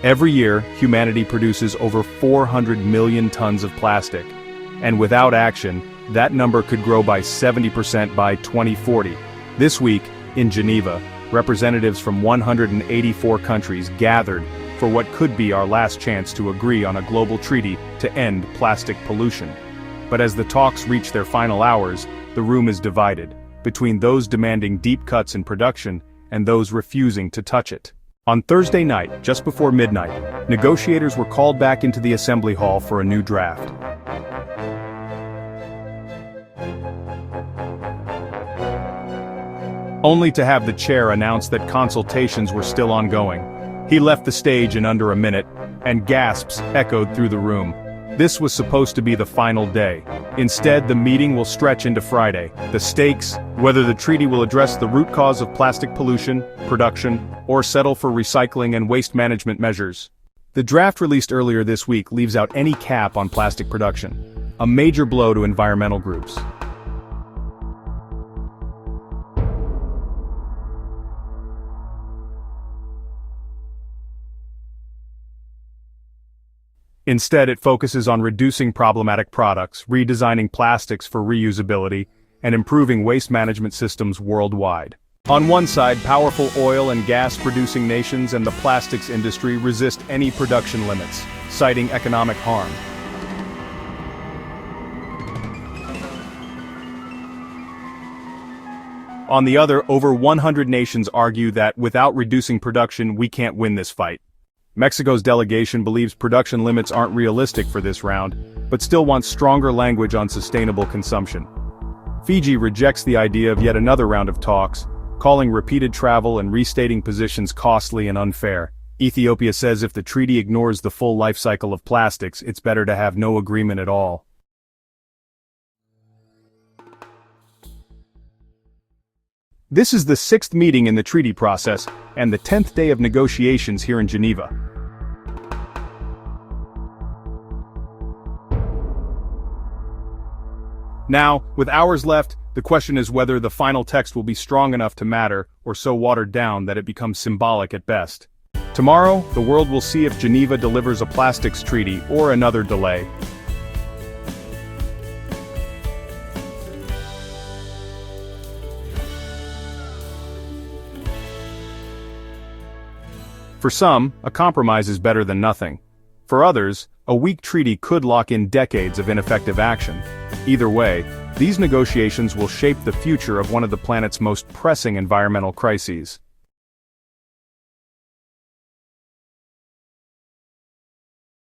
Every year, humanity produces over 400 million tons of plastic. And without action, that number could grow by 70% by 2040. This week, in Geneva, representatives from 184 countries gathered for what could be our last chance to agree on a global treaty to end plastic pollution. But as the talks reach their final hours, the room is divided between those demanding deep cuts in production and those refusing to touch it. On Thursday night, just before midnight, negotiators were called back into the assembly hall for a new draft. Only to have the chair announce that consultations were still ongoing. He left the stage in under a minute, and gasps echoed through the room. This was supposed to be the final day. Instead, the meeting will stretch into Friday. The stakes, whether the treaty will address the root cause of plastic pollution, production, or settle for recycling and waste management measures. The draft released earlier this week leaves out any cap on plastic production, a major blow to environmental groups. Instead, it focuses on reducing problematic products, redesigning plastics for reusability, and improving waste management systems worldwide. On one side, powerful oil and gas-producing nations and the plastics industry resist any production limits, citing economic harm. On the other, over 100 nations argue that without reducing production, we can't win this fight. Mexico's delegation believes production limits aren't realistic for this round, but still wants stronger language on sustainable consumption. Fiji rejects the idea of yet another round of talks, calling repeated travel and restating positions costly and unfair. Ethiopia says if the treaty ignores the full life cycle of plastics, it's better to have no agreement at all. This is the 6th meeting in the treaty process, and the 10th day of negotiations here in Geneva. Now, with hours left, the question is whether the final text will be strong enough to matter, or so watered down that it becomes symbolic at best. Tomorrow, the world will see if Geneva delivers a plastics treaty or another delay. For some, a compromise is better than nothing. For others, a weak treaty could lock in decades of ineffective action. Either way, these negotiations will shape the future of one of the planet's most pressing environmental crises.